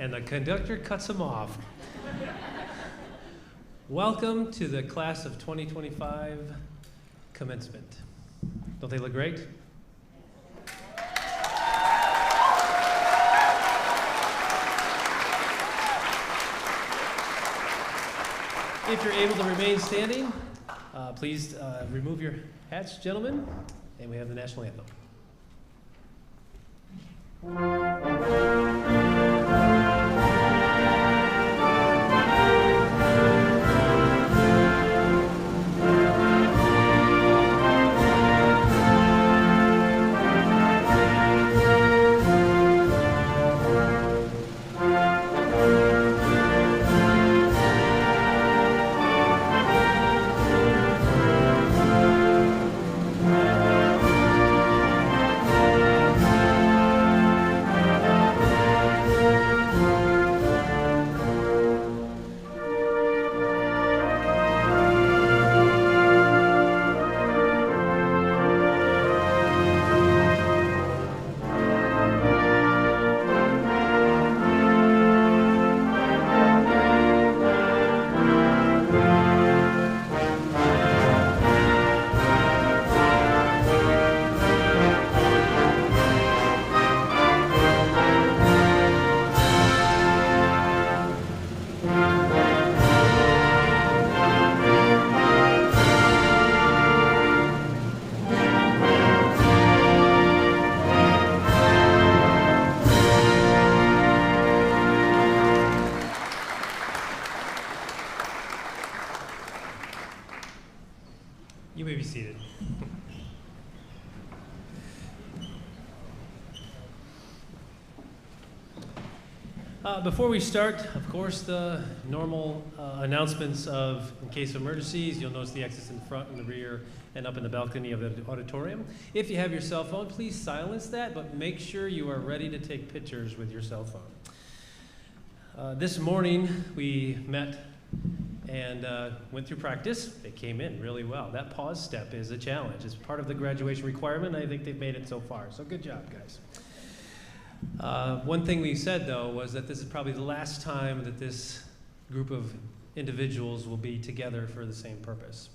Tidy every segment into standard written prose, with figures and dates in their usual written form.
and the conductor cuts him off. Welcome to the class of 2025 commencement. Don't they look great? If you're able to remain standing, please remove your hats, gentlemen, and we have the national anthem. You may be seated. Before we start, of course, the normal announcements of, in case of emergencies, you'll notice the exits in the front and the rear and up in the balcony of the auditorium. If you have your cell phone, please silence that, but make sure you are ready to take pictures with your cell phone. This morning, we met and went through practice. They came in really well. That pause step is a challenge. It's part of the graduation requirement. I think they've made it so far. So good job, guys. One thing we said, though, was that this is probably the last time that this group of individuals will be together for the same purpose.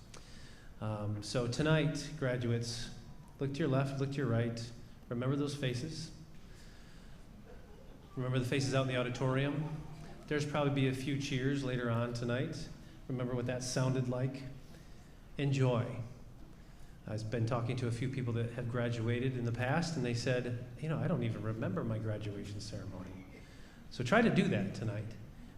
So tonight, graduates, look to your left, look to your right. Remember those faces. Remember the faces out in the auditorium. There's probably be a few cheers later on tonight. Remember what that sounded like. Enjoy. I've been talking to a few people that have graduated in the past, and they said, you know, I don't even remember my graduation ceremony. So try to do that tonight.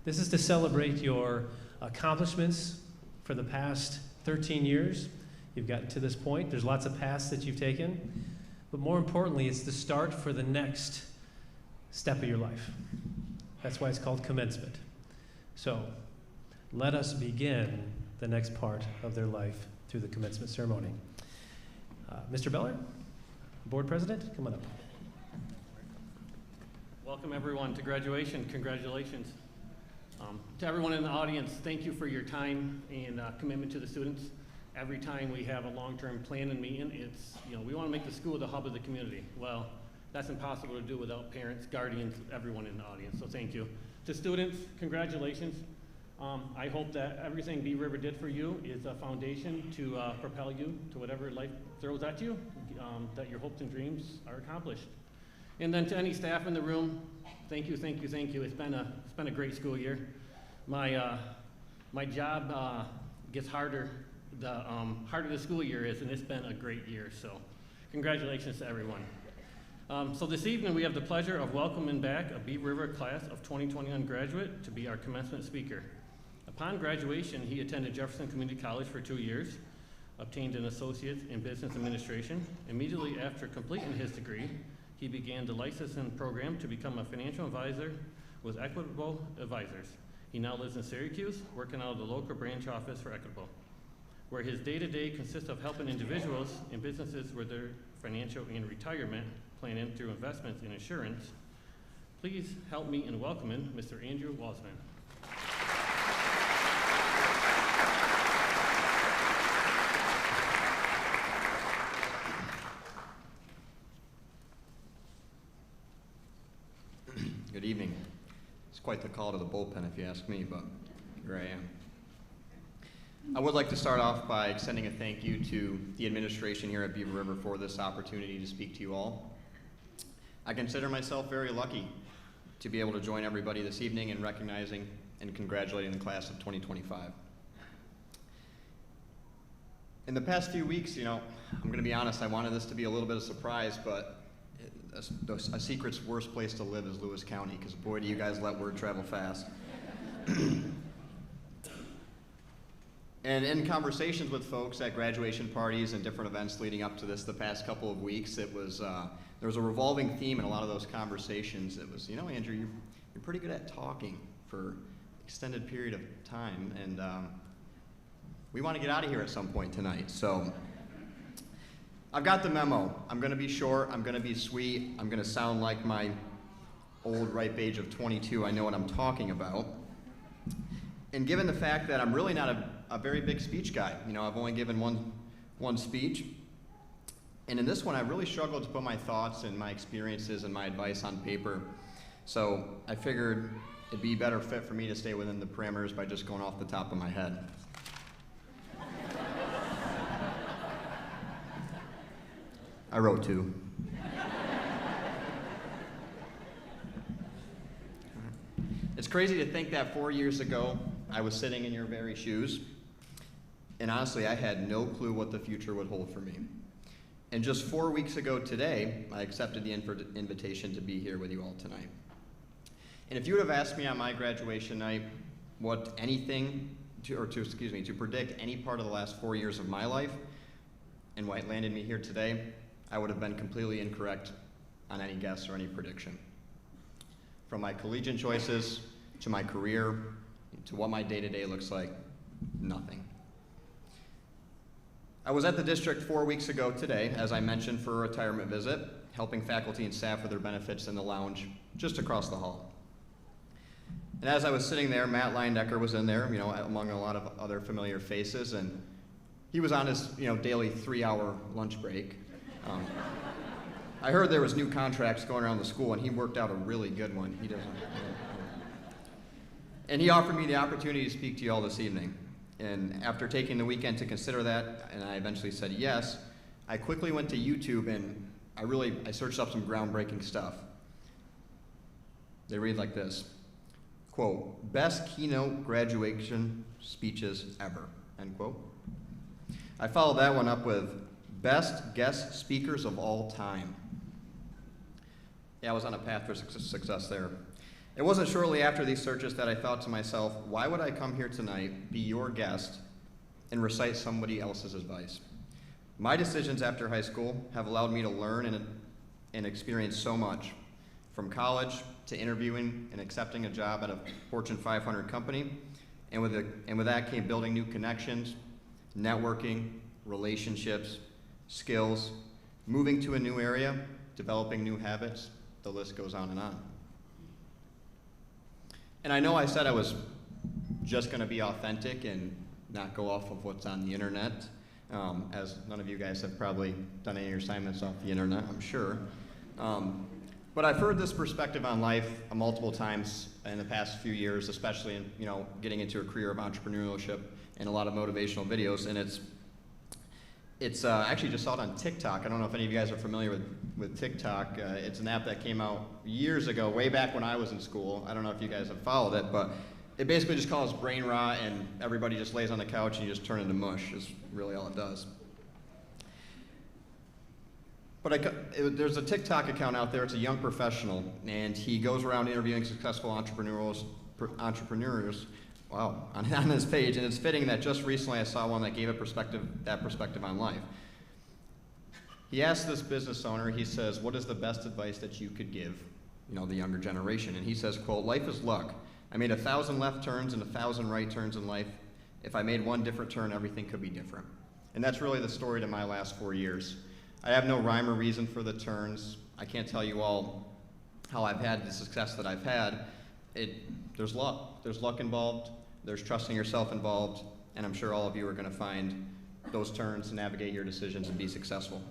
This is to celebrate your accomplishments for the past 13 years. You've gotten to this point. There's lots of paths that you've taken. But more importantly, it's the start for the next step of your life. That's why it's called commencement. So let us begin the next part of their life through the commencement ceremony. Mr. Beller, board president, come on up. Welcome everyone to graduation. Congratulations. To everyone in the audience, thank you for your time and commitment to the students. Every time we have a long-term plan and meeting, it's, we want to make the school the hub of the community. Well, that's impossible to do without parents, guardians, everyone in the audience, so thank you. To students, congratulations. I hope that everything Bee River did for you is a foundation to propel you to whatever life throws at you, that your hopes and dreams are accomplished. And then to any staff in the room, thank you, thank you, thank you. It's been a great school year. My job gets harder the harder the school year is, and it's been a great year, so congratulations to everyone. So this evening we have the pleasure of welcoming back a Bee River class of 2021 graduate to be our commencement speaker. Upon graduation, he attended Jefferson Community College for 2 years, obtained an associate's in business administration. Immediately after completing his degree, he began the licensing program to become a financial advisor with Equitable Advisors. He now lives in Syracuse, working out of the local branch office for Equitable, where his day-to-day consists of helping individuals and businesses with their financial and retirement planning through investments in insurance. Please help me in welcoming Mr. Andrew Walsman. Good evening. It's quite the call to the bullpen if you ask me, but here I am. I would like to start off by extending a thank you to the administration here at Beaver River for this opportunity to speak to you all. I consider myself very lucky to be able to join everybody this evening in recognizing and congratulating the class of 2025. In the past few weeks, I'm going to be honest, I wanted this to be a little bit of a surprise, but a secret's worst place to live is Lewis County, because boy, do you guys let word travel fast. And in conversations with folks at graduation parties and different events leading up to this the past couple of weeks, there was a revolving theme in a lot of those conversations. It was, Andrew, you're pretty good at talking for an extended period of time, and we want to get out of here at some point tonight. So I've got the memo. I'm going to be short. I'm going to be sweet. I'm going to sound like my old ripe age of 22. I know what I'm talking about. And given the fact that I'm really not a very big speech guy, I've only given one speech. And in this one, I really struggled to put my thoughts and my experiences and my advice on paper. So I figured it'd be better fit for me to stay within the parameters by just going off the top of my head. I wrote two. It's crazy to think that 4 years ago, I was sitting in your very shoes, and honestly, I had no clue what the future would hold for me. And just 4 weeks ago today, I accepted the invitation to be here with you all tonight. And if you would have asked me on my graduation night to predict any part of the last 4 years of my life and what landed me here today, I would have been completely incorrect on any guess or any prediction. From my collegiate choices, to my career, to what my day-to-day looks like, nothing. I was at the district 4 weeks ago today, as I mentioned, for a retirement visit, helping faculty and staff with their benefits in the lounge just across the hall. And as I was sitting there, Matt Leindecker was in there, among a lot of other familiar faces, and he was on his, daily 3-hour lunch break. I heard there was new contracts going around the school, and he worked out a really good one. He doesn't. And he offered me the opportunity to speak to you all this evening. And after taking the weekend to consider that, and I eventually said yes, I quickly went to YouTube and I searched up some groundbreaking stuff. They read like this, quote, "Best keynote graduation speeches ever," end quote. I followed that one up with best guest speakers of all time. Yeah, I was on a path for success there. It wasn't shortly after these searches that I thought to myself, why would I come here tonight, be your guest, and recite somebody else's advice? My decisions after high school have allowed me to learn and experience so much, from college to interviewing and accepting a job at a Fortune 500 company, and with that came building new connections, networking, relationships, skills, moving to a new area, developing new habits, the list goes on and on. And I know I said I was just going to be authentic and not go off of what's on the internet, as none of you guys have probably done any assignments off the internet, I'm sure. But I've heard this perspective on life multiple times in the past few years, especially in getting into a career of entrepreneurship and a lot of motivational videos. And it's I actually just saw it on TikTok. I don't know if any of you guys are familiar with TikTok. It's an app that came out years ago, way back when I was in school. I don't know if you guys have followed it, but it basically just calls brain rot, and everybody just lays on the couch and you just turn into mush, is really all it does. But there's a TikTok account out there. It's a young professional, and he goes around interviewing successful entrepreneurs, on his page, and it's fitting that just recently I saw one that gave that perspective on life. He asked this business owner, he says, what is the best advice that you could give, the younger generation? And he says, quote, "Life is luck. I made 1,000 left turns and 1,000 right turns in life. If I made one different turn, everything could be different." And that's really the story to my last 4 years. I have no rhyme or reason for the turns. I can't tell you all how I've had the success that I've had. There's luck. There's luck involved. There's trusting yourself involved. And I'm sure all of you are going to find those turns to navigate your decisions and be successful.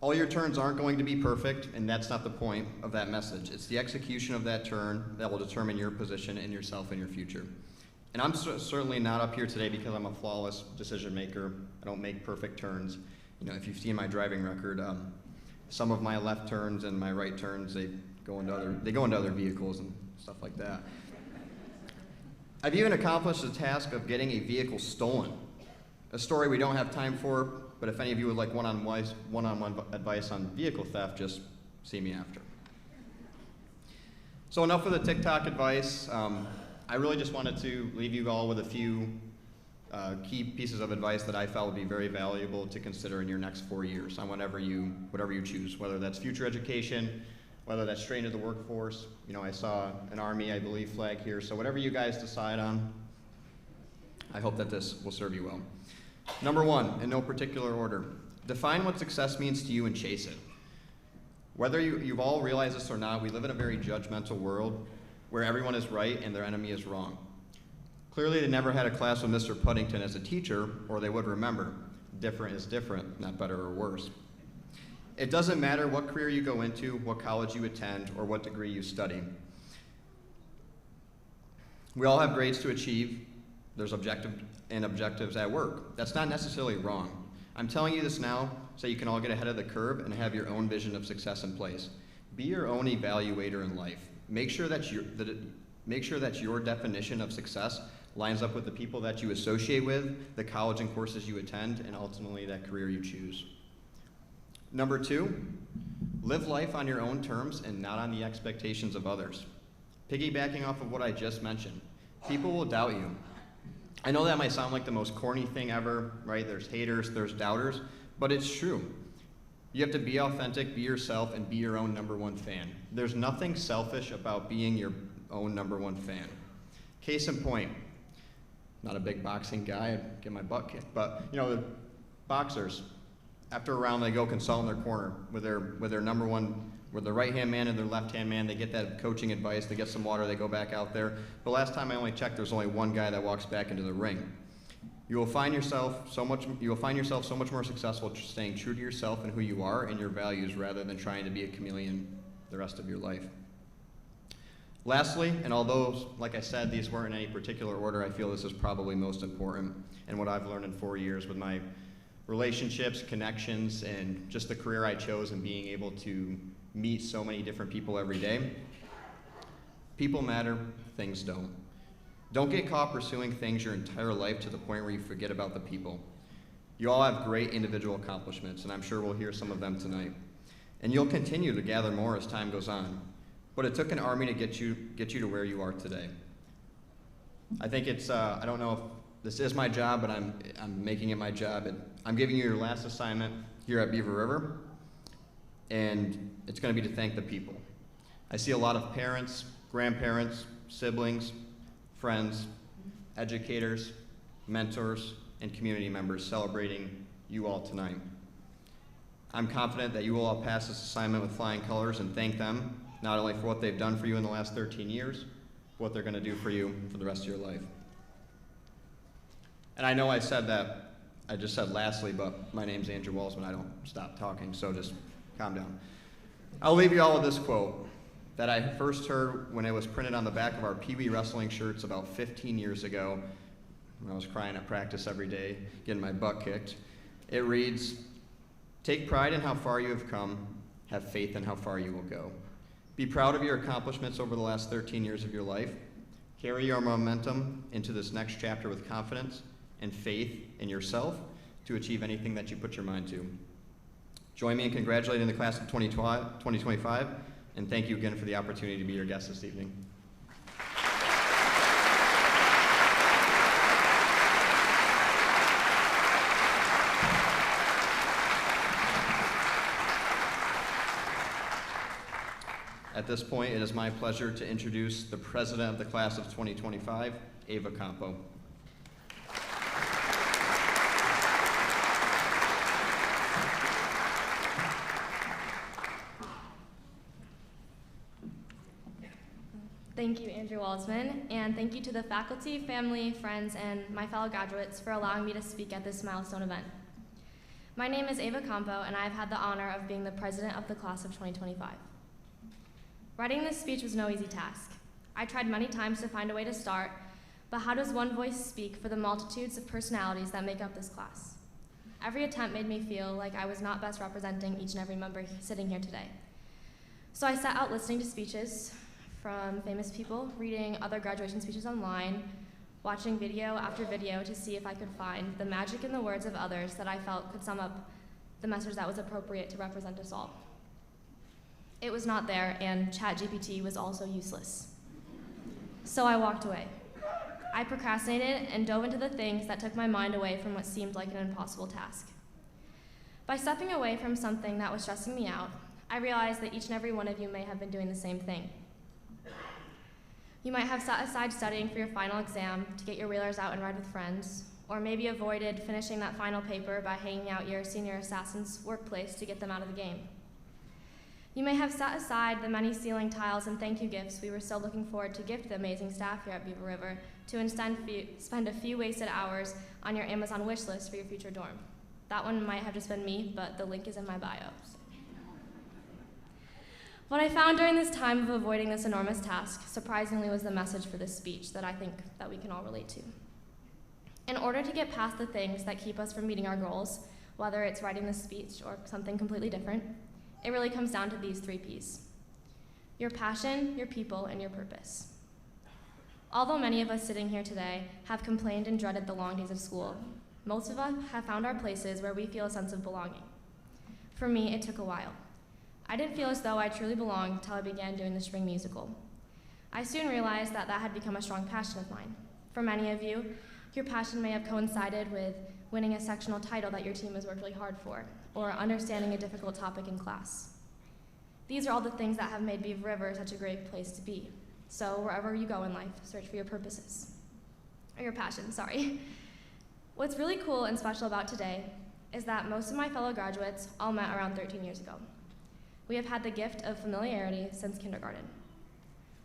All your turns aren't going to be perfect, and that's not the point of that message. It's the execution of that turn that will determine your position in yourself and your future. And I'm certainly not up here today because I'm a flawless decision maker. I don't make perfect turns. You know, if you've seen my driving record, some of my left turns and my right turns, they go into other vehicles and stuff like that. I've even accomplished the task of getting a vehicle stolen. A story we don't have time for, but if any of you would like one-on-one advice on vehicle theft, just see me after. So enough with the TikTok advice. I really just wanted to leave you all with a few key pieces of advice that I felt would be very valuable to consider in your next 4 years on whatever you choose, whether that's future education, whether that's straight into the workforce. You know, I saw an Army, I believe, flag here, so whatever you guys decide on, I hope that this will serve you well. Number one, in no particular order, define what success means to you and chase it. Whether you've all realized this or not, we live in a very judgmental world where everyone is right and their enemy is wrong. Clearly, they never had a class with Mr. Puddington as a teacher, or they would remember, different is different, not better or worse. It doesn't matter what career you go into, what college you attend, or what degree you study. We all have grades to achieve. There's objectives at work. That's not necessarily wrong. I'm telling you this now so you can all get ahead of the curve and have your own vision of success in place. Be your own evaluator in life. Make sure that your definition of success lines up with the people that you associate with, the college and courses you attend, and ultimately that career you choose. Number two, live life on your own terms and not on the expectations of others. Piggybacking off of what I just mentioned, people will doubt you. I know that might sound like the most corny thing ever, right? There's haters, there's doubters, but it's true. You have to be authentic, be yourself, and be your own number one fan. There's nothing selfish about being your own number one fan. Case in point, not a big boxing guy, I'd get my butt kicked, but you know, the boxers, after a round they go consult in their corner with their number one, with their right-hand man and their left-hand man. They get that coaching advice, they get some water, they go back out there. The last time I only checked, there's only one guy that walks back into the ring. You will find yourself so much more successful staying true to yourself and who you are and your values rather than trying to be a chameleon the rest of your life. Lastly, and although, like I said, these weren't in any particular order, I feel this is probably most important and what I've learned in 4 years with my relationships, connections, and just the career I chose and being able to meet so many different people every day. People matter, things don't. Don't get caught pursuing things your entire life to the point where you forget about the people. You all have great individual accomplishments, and I'm sure we'll hear some of them tonight. And you'll continue to gather more as time goes on. But it took an army to get you to where you are today. I think it's, I don't know if this is my job, but I'm making it my job. I'm giving you your last assignment here at Beaver River, and it's going to be to thank the people. I see a lot of parents, grandparents, siblings, friends, educators, mentors, and community members celebrating you all tonight. I'm confident that you will all pass this assignment with flying colors and thank them, not only for what they've done for you in the last 13 years, but what they're going to do for you for the rest of your life. And I know I said that, I just said lastly, but my name's Andrew Walsman. I don't stop talking, so just calm down. I'll leave you all with this quote that I first heard when it was printed on the back of our Pee Wee wrestling shirts about 15 years ago when I was crying at practice every day, getting my butt kicked. It reads, "Take pride in how far you have come, have faith in how far you will go. Be proud of your accomplishments over the last 13 years of your life. Carry your momentum into this next chapter with confidence and faith in yourself to achieve anything that you put your mind to." Join me in congratulating the class of 2025, and thank you again for the opportunity to be your guest this evening. At this point, it is my pleasure to introduce the president of the class of 2025, Ava Campo. Thank you, Andrew Walsman, and thank you to the faculty, family, friends, and my fellow graduates for allowing me to speak at this milestone event. My name is Ava Campo, and I have had the honor of being the president of the class of 2025. Writing this speech was no easy task. I tried many times to find a way to start, but how does one voice speak for the multitudes of personalities that make up this class? Every attempt made me feel like I was not best representing each and every member sitting here today. So I sat out listening to speeches from famous people, reading other graduation speeches online, watching video after video to see if I could find the magic in the words of others that I felt could sum up the message that was appropriate to represent us all. It was not there, and ChatGPT was also useless. So I walked away. I procrastinated and dove into the things that took my mind away from what seemed like an impossible task. By stepping away from something that was stressing me out, I realized that each and every one of you may have been doing the same thing. You might have set aside studying for your final exam to get your wheelers out and ride with friends, or maybe avoided finishing that final paper by hanging out your senior assassin's workplace to get them out of the game. You may have set aside the many ceiling tiles and thank you gifts we were still looking forward to gift the amazing staff here at Beaver River to instead spend a few wasted hours on your Amazon wish list for your future dorm. That one might have just been me, but the link is in my bio. What I found during this time of avoiding this enormous task, surprisingly, was the message for this speech that I think that we can all relate to. In order to get past the things that keep us from meeting our goals, whether it's writing this speech or something completely different, it really comes down to these 3 Ps: your passion, your people, and your purpose. Although many of us sitting here today have complained and dreaded the long days of school, most of us have found our places where we feel a sense of belonging. For me, it took a while. I didn't feel as though I truly belonged until I began doing the spring musical. I soon realized that that had become a strong passion of mine. For many of you, your passion may have coincided with winning a sectional title that your team has worked really hard for, or understanding a difficult topic in class. These are all the things that have made Beaver River such a great place to be. So wherever you go in life, search for your purposes. Or your passion, sorry. What's really cool and special about today is that most of my fellow graduates all met around 13 years ago. We have had the gift of familiarity since kindergarten.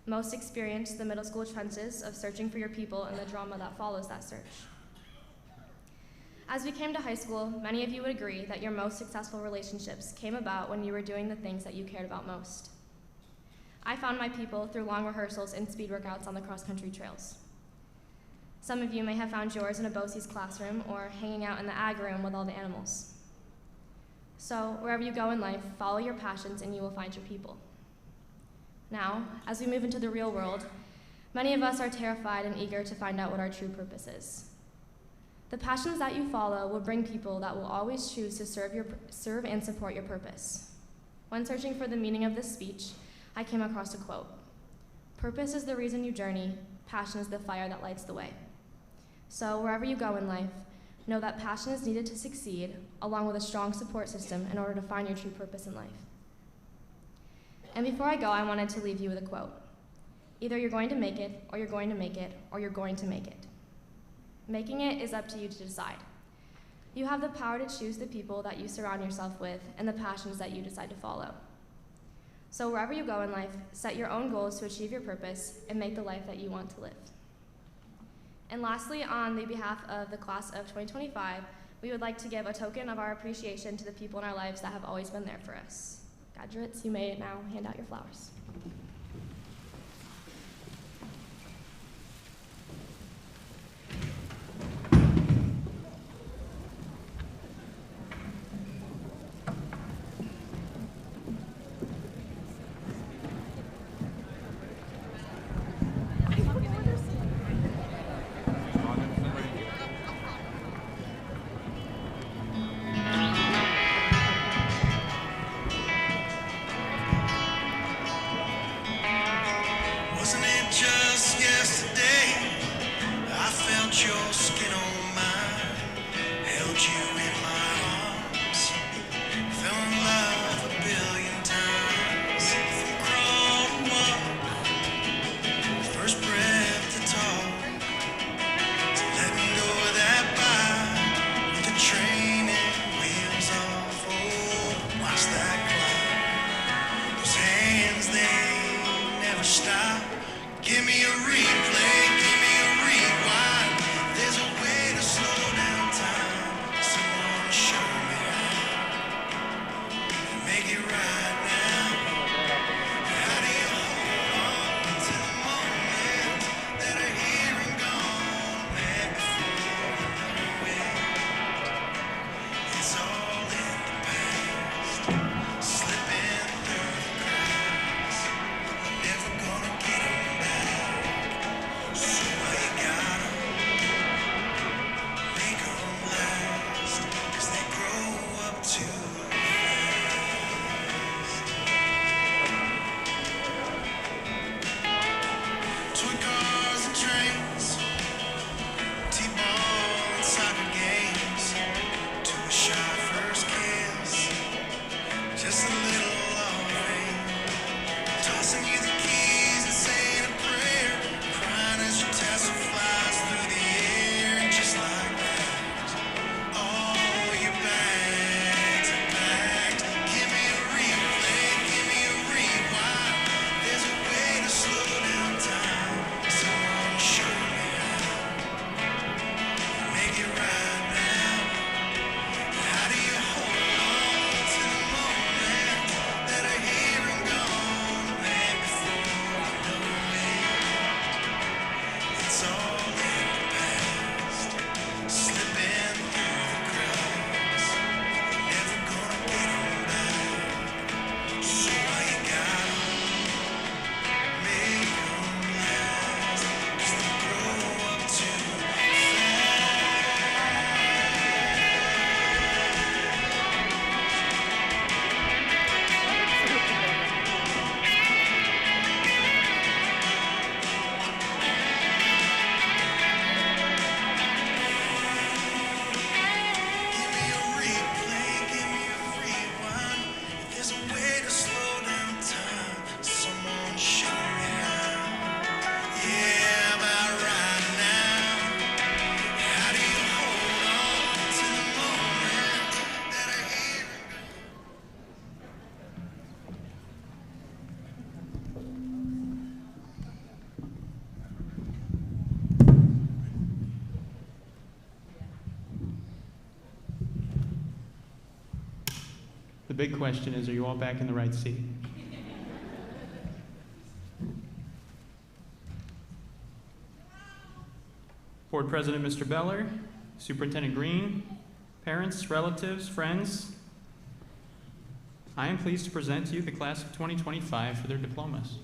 Most experienced the middle school trenches of searching for your people and the drama that follows that search. As we came to high school, many of you would agree that your most successful relationships came about when you were doing the things that you cared about most. I found my people through long rehearsals and speed workouts on the cross-country trails. Some of you may have found yours in a BOCES classroom or hanging out in the ag room with all the animals. So wherever you go in life, follow your passions and you will find your people. Now, as we move into the real world, many of us are terrified and eager to find out what our true purpose is. The passions that you follow will bring people that will always choose to serve and support your purpose. When searching for the meaning of this speech, I came across a quote: "Purpose is the reason you journey, passion is the fire that lights the way." So wherever you go in life, know that passion is needed to succeed, along with a strong support system in order to find your true purpose in life. And before I go, I wanted to leave you with a quote. Either you're going to make it, or you're going to make it, or you're going to make it. Making it is up to you to decide. You have the power to choose the people that you surround yourself with and the passions that you decide to follow. So wherever you go in life, set your own goals to achieve your purpose and make the life that you want to live. And lastly, on the behalf of the class of 2025, we would like to give a token of our appreciation to the people in our lives that have always been there for us. Graduates, you may now hand out your flowers. Wasn't it just yesterday I felt your skin on mine, held you in my arms, fell in love a billion times, from crawl to walk, first breath to talk, to letting go of that bike with the training wheels off. Oh, watch that clock, those hands, they never stop. Give me a replay, give me a rewind. There's a way to slow down time. Someone show me how. big question is, are you all back in the right seat? Board President Mr. Beller, Superintendent Green, parents, relatives, friends, I am pleased to present to you the class of 2025 for their diplomas.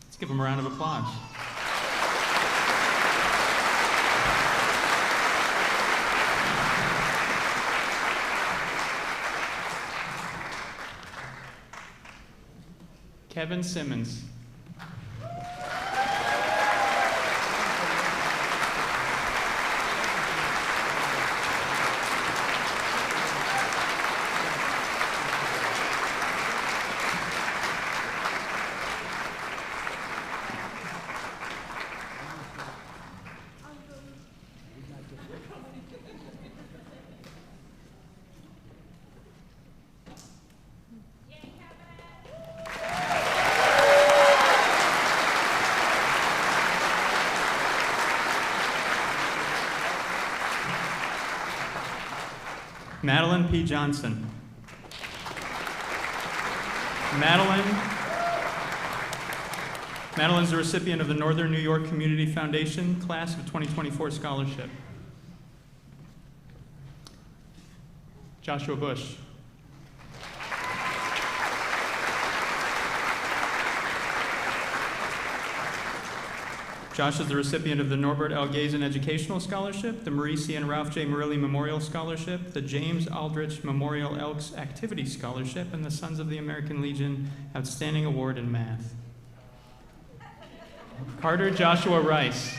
Let's give them a round of applause. Kevin Simmons. Madeline P. Johnson. Madeline is the recipient of the Northern New York Community Foundation Class of 2024 Scholarship. Joshua Bush. Josh is the recipient of the Norbert L. Gazen Educational Scholarship, the Marie C. and Ralph J. Murilli Memorial Scholarship, the James Aldrich Memorial Elks Activity Scholarship, and the Sons of the American Legion Outstanding Award in Math. Carter Joshua Rice.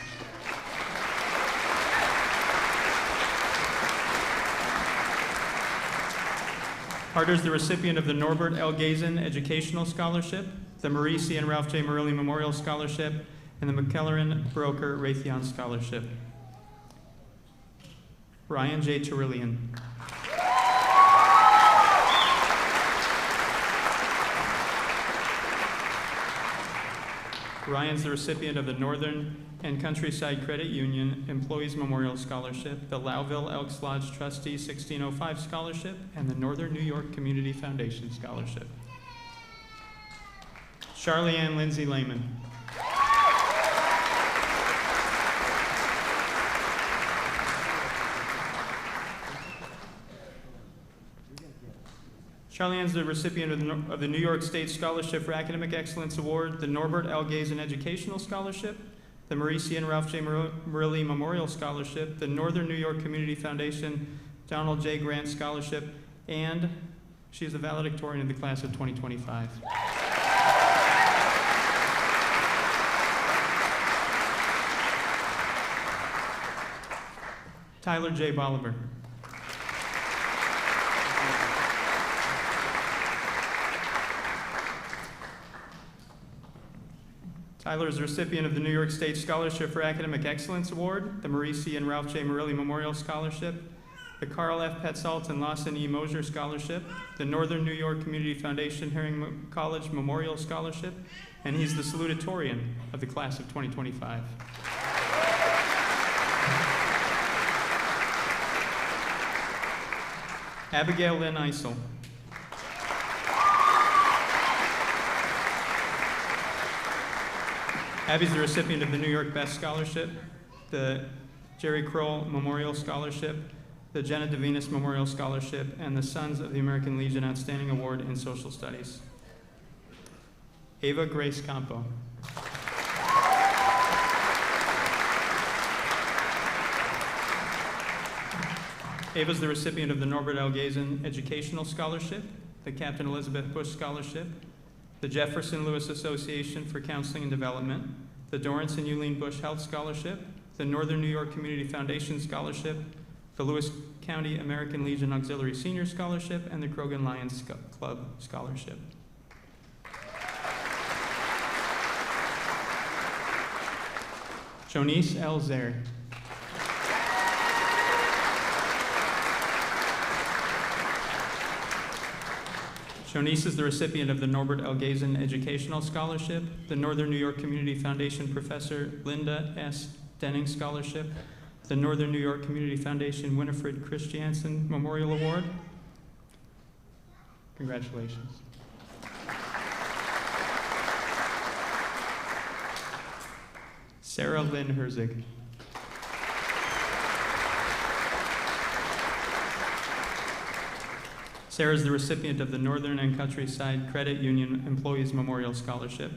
Carter is the recipient of the Norbert L. Gazen Educational Scholarship, the Marie C. and Ralph J. Murilli Memorial Scholarship, and the McKellerin Broker Raytheon Scholarship. Ryan J. Terillian. Ryan's the recipient of the Northern and Countryside Credit Union Employees Memorial Scholarship, the Lowville Elks Lodge Trustee 1605 Scholarship, and the Northern New York Community Foundation Scholarship. Charlie Ann Lindsay Lehman. Charlie Ann's the recipient of the New York State Scholarship for Academic Excellence Award, the Norbert L. Gazen Educational Scholarship, the Marie C. and Ralph J. Murilli Memorial Scholarship, the Northern New York Community Foundation Donald J. Grant Scholarship, and she is the valedictorian of the class of 2025. Tyler J. Bolivar. Tyler is the recipient of the New York State Scholarship for Academic Excellence Award, the Marie C. and Ralph J. Murilli Memorial Scholarship, the Carl F. Petzalt and Lawson E. Mosier Scholarship, the Northern New York Community Foundation Herring College Memorial Scholarship, and he's the salutatorian of the class of 2025. Abigail Lynn Eisel. Abby's the recipient of the New York Best Scholarship, the Jerry Kroll Memorial Scholarship, the Jenna DeVenis Memorial Scholarship, and the Sons of the American Legion Outstanding Award in Social Studies. Ava Grace Campo. Ava's the recipient of the Norbert L. Gazen Educational Scholarship, the Captain Elizabeth Bush Scholarship, the Jefferson Lewis Association for Counseling and Development, the Dorrance and Euleen Bush Health Scholarship, the Northern New York Community Foundation Scholarship, the Lewis County American Legion Auxiliary Senior Scholarship, and the Krogan Lions Club Scholarship. Jonice L. Zaire. Jonice is the recipient of the Norbert L. Gazen Educational Scholarship, the Northern New York Community Foundation Professor Linda S. Denning Scholarship, the Northern New York Community Foundation Winifred Christiansen Memorial Award, Congratulations. Sarah Lynn Herzig. Sarah is the recipient of the Northern and Countryside Credit Union Employees Memorial Scholarship,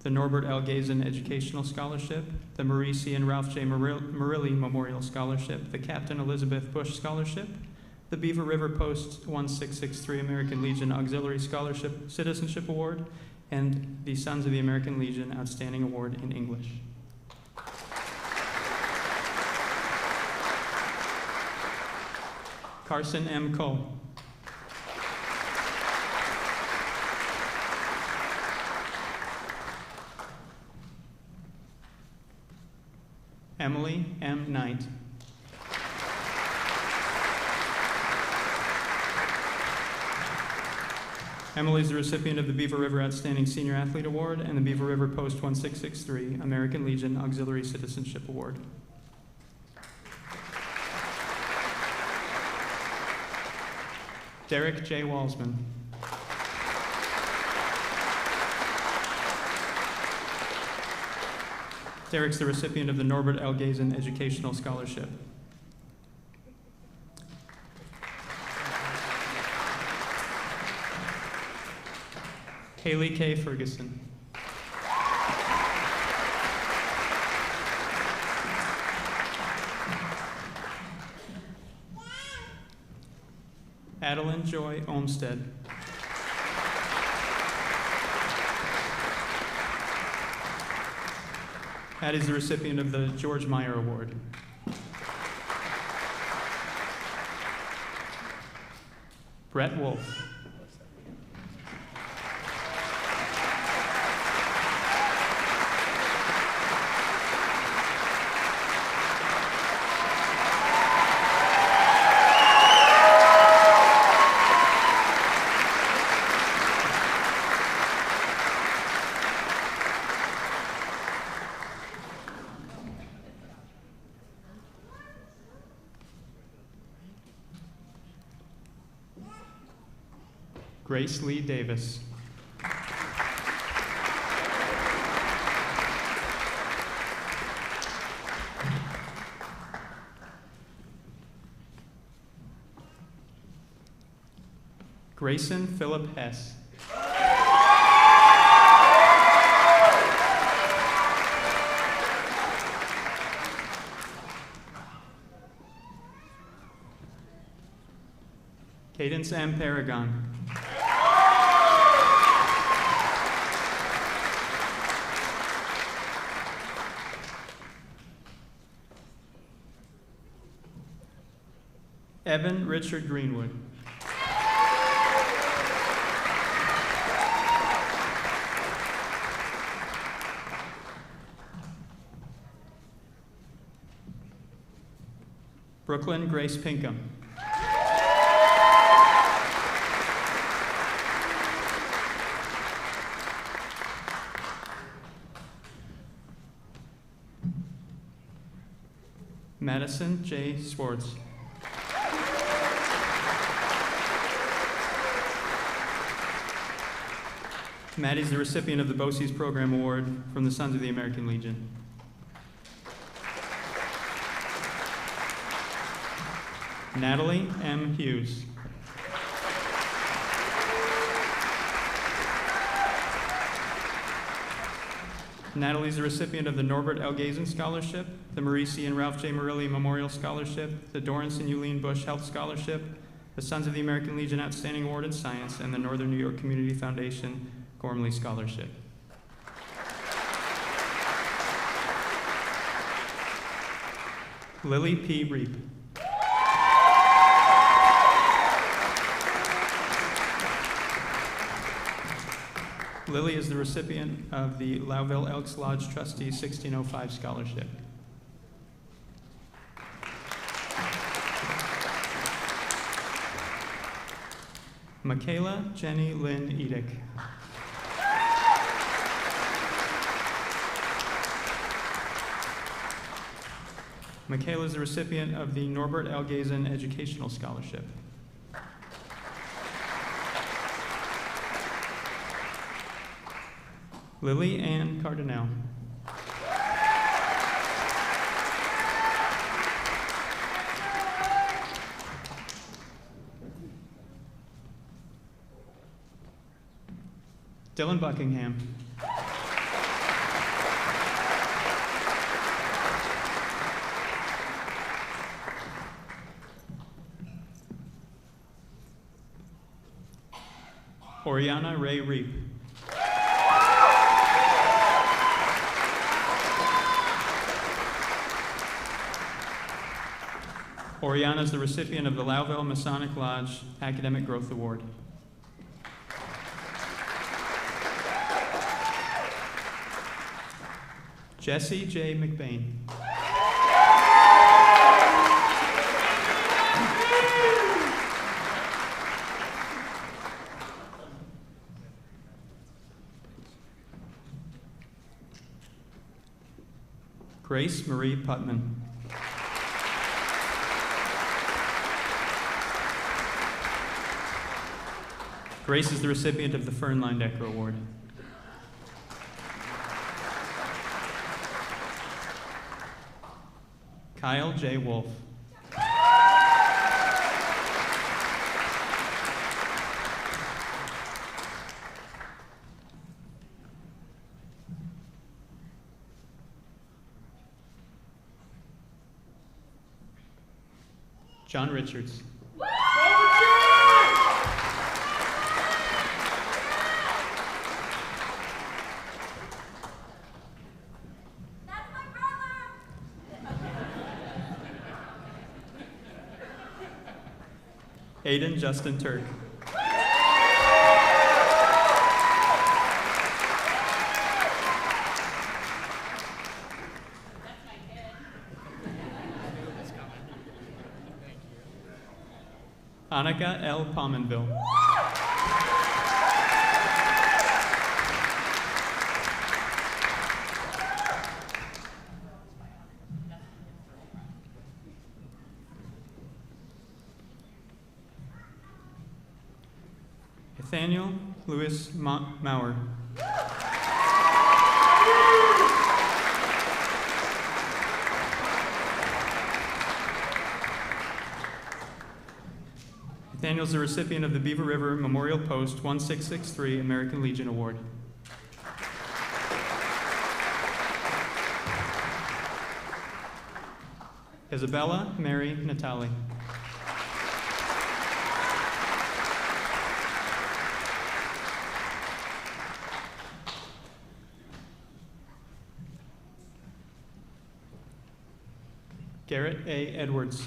the Norbert L. Gazen Educational Scholarship, the Marie C. and Ralph J. Murilli Memorial Scholarship, the Captain Elizabeth Bush Scholarship, the Beaver River Post 1663 American Legion Auxiliary Scholarship Citizenship Award, and the Sons of the American Legion Outstanding Award in English. Carson M. Cole. Emily M. Knight. Emily is the recipient of the Beaver River Outstanding Senior Athlete Award and the Beaver River Post 1663 American Legion Auxiliary Citizenship Award. Derek J. Walsman. Derek's the recipient of the Norbert L. Gazen Educational Scholarship. Haley K. Ferguson. Adeline Joy Olmsted. Addie is the recipient of the George Meyer Award. Brett Wolf. Grace Lee Davis. Grayson Philip Hess. Cadence M. Paragon. Evan Richard Greenwood. Brooklyn Grace Pinkham. Madison J. Swartz. Maddie's the recipient of the BOCES Program Award from the Sons of the American Legion. Natalie M. Hughes. Natalie's the recipient of the Norbert L. Gazen Scholarship, the Marie C. and Ralph J. Murilli Memorial Scholarship, the Dorrance and Euleen Bush Health Scholarship, the Sons of the American Legion Outstanding Award in Science, and the Northern New York Community Foundation Gormley Scholarship. Lily P. Reap. Lily is the recipient of the Louville Elks Lodge Trustee 1605 Scholarship. Michaela Jenny Lynn Edick. Michaela is the recipient of the Norbert L. Gazen Educational Scholarship. Lily Ann Cardinale. Dylan Buckingham. Oriana Ray Reap. Oriana is the recipient of the Louville Masonic Lodge Academic Growth Award. Jesse J. McBain. Grace Marie Putman. Grace is the recipient of the Fern Linedecker Award. Kyle J. Wolf. John Richards. Aiden Justin Turk. Annika L. Pominville. Nathaniel Lewis Maurer. Nathaniel is the recipient of the Beaver River Memorial Post 1663 American Legion Award. Isabella Mary Natali. Garrett A. Edwards.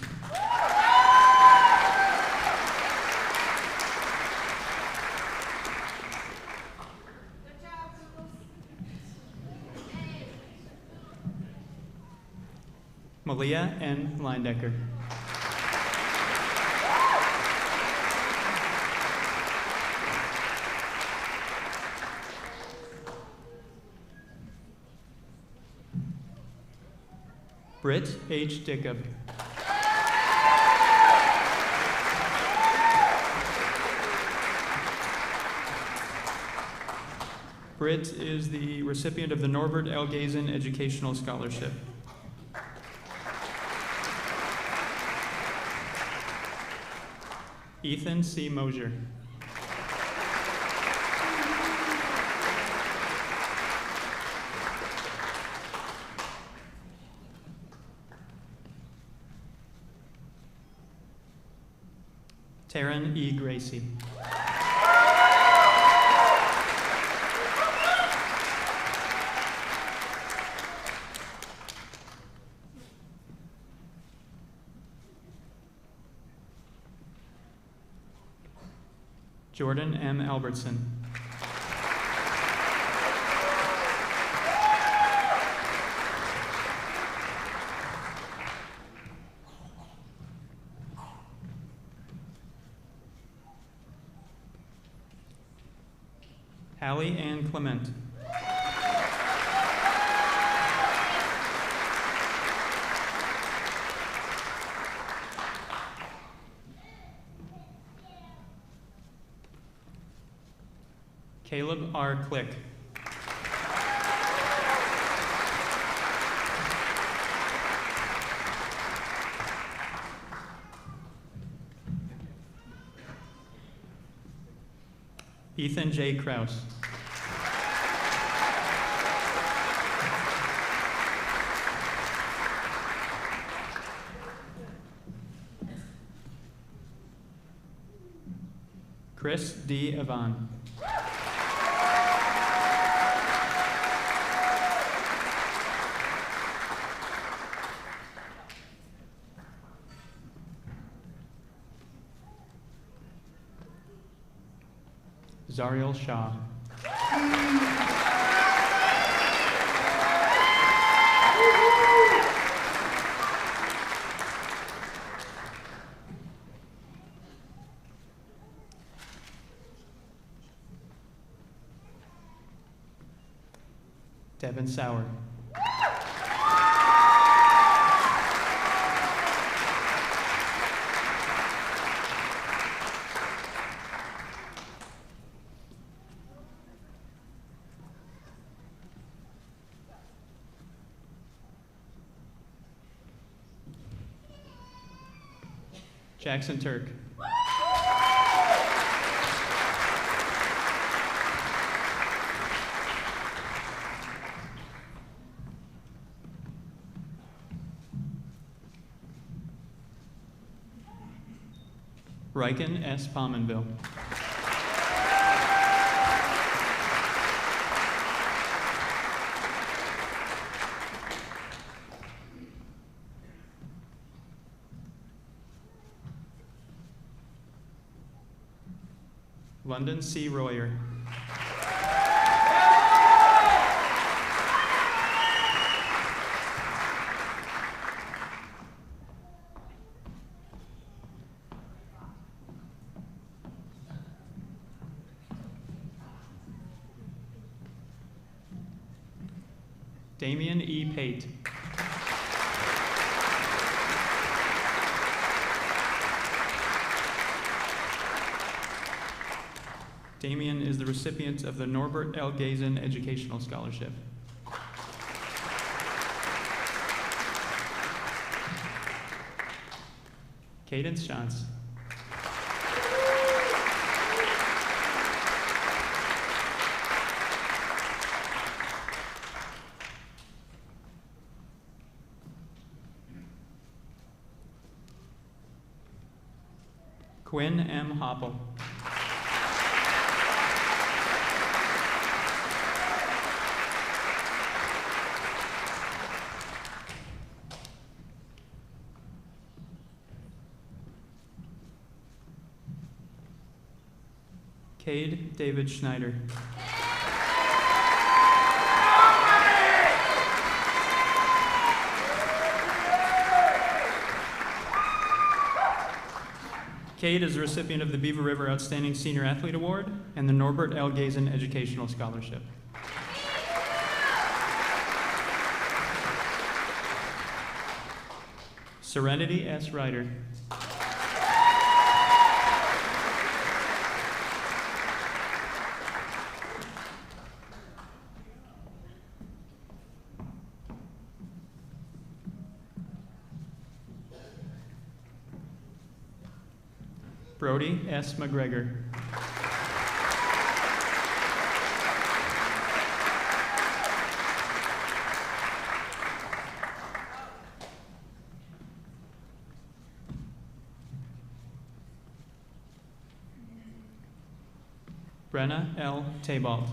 Malia N. Linedecker. Britt H. Dickup. Britt is the recipient of the Norbert L. Gazen Educational Scholarship. Ethan C. Mosier. Taryn E. Gracie. Jordan M. Albertson. Hallie Ann Clement. Caleb R. Click. Ethan J. Kraus. Chris D. Avan. Zariel Shah. Devin Sauer. Jackson Turk. Riken S. Pominville. London C. Royer. Damian E. Pate. Damian is the recipient of the Norbert L. Gazen Educational Scholarship. Cadence Shantz. Quinn M. Hopple. Cade David Schneider. Cade is the recipient of the Beaver River Outstanding Senior Athlete Award and the Norbert L. Gazen Educational Scholarship. Serenity S. Ryder. Brody S. McGregor. Brenna L. Taybalt.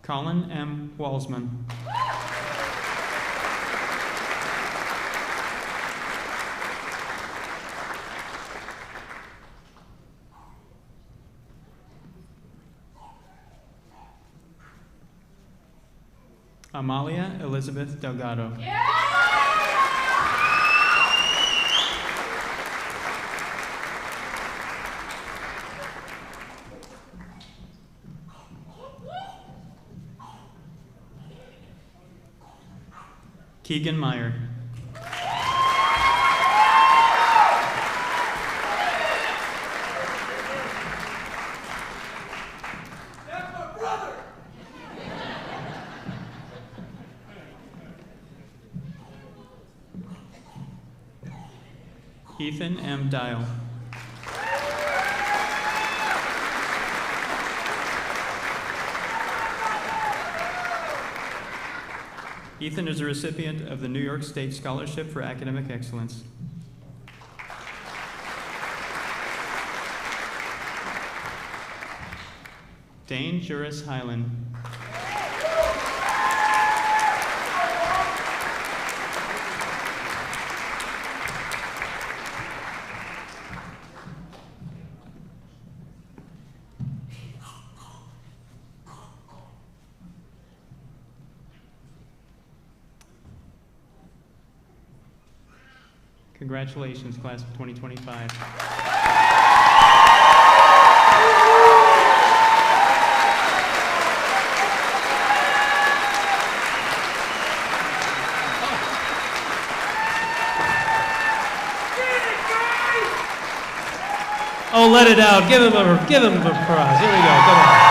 Colin M. Walsman. Amalia Elizabeth Delgado. Keegan Meyer. Ethan M. Dial. Ethan is a recipient of the New York State Scholarship for Academic Excellence. Dane Juris Hyland. Congratulations, class of 2025. Oh, let it out. Give him a prize. Here we go. Come on.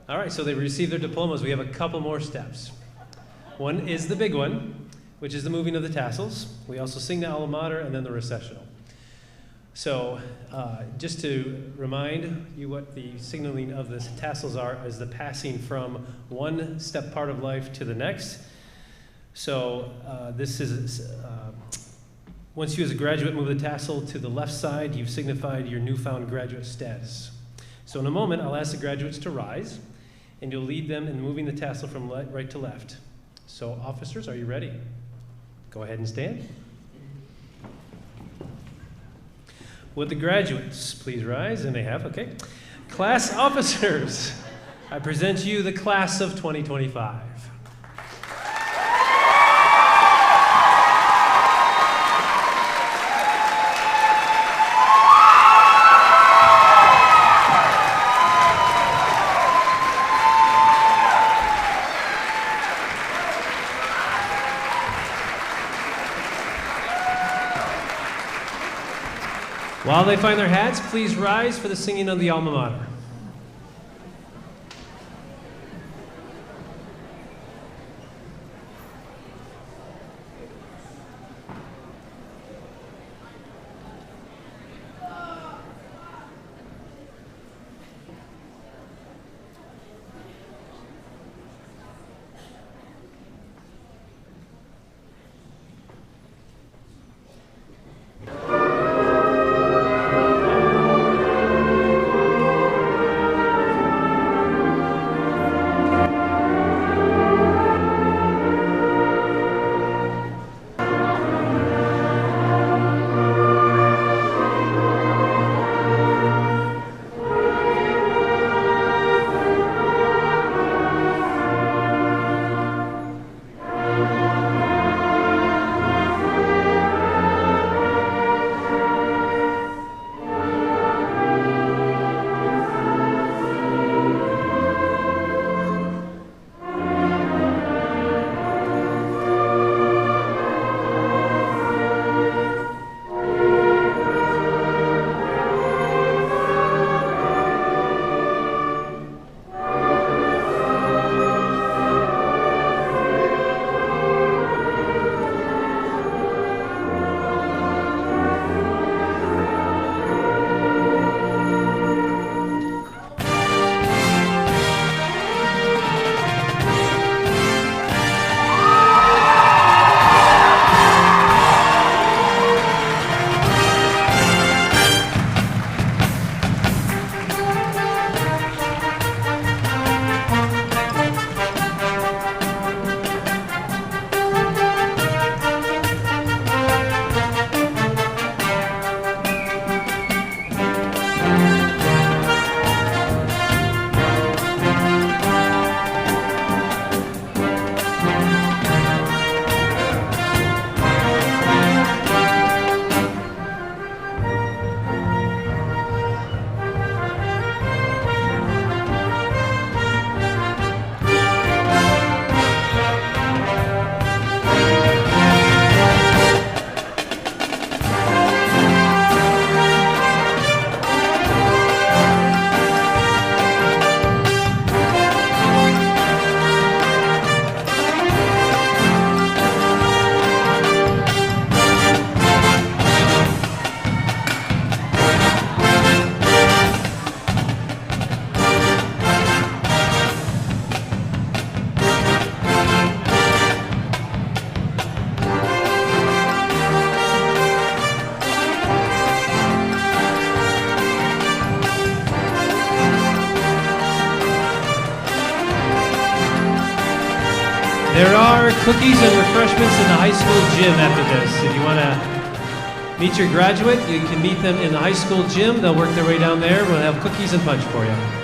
All right, so they received their diplomas. We have a couple more steps. One is the big one, which is the moving of the tassels. We also sing the alma mater and then the recessional. So just to remind you what the signaling of the tassels are is the passing from one step part of life to the next. So this is, once you as a graduate move the tassel to the left side, you've signified your newfound graduate status. So in a moment, I'll ask the graduates to rise, and you'll lead them in moving the tassel from right to left. So officers, are you ready? Go ahead and stand. Would the graduates please rise? And they have, okay. Class officers, I present to you the class of 2025. While they find their hats, please rise for the singing of the alma mater. are cookies and refreshments in the high school gym after this. If you want to meet your graduate, you can meet them in the high school gym. They'll work their way down there. We'll have cookies and punch for you.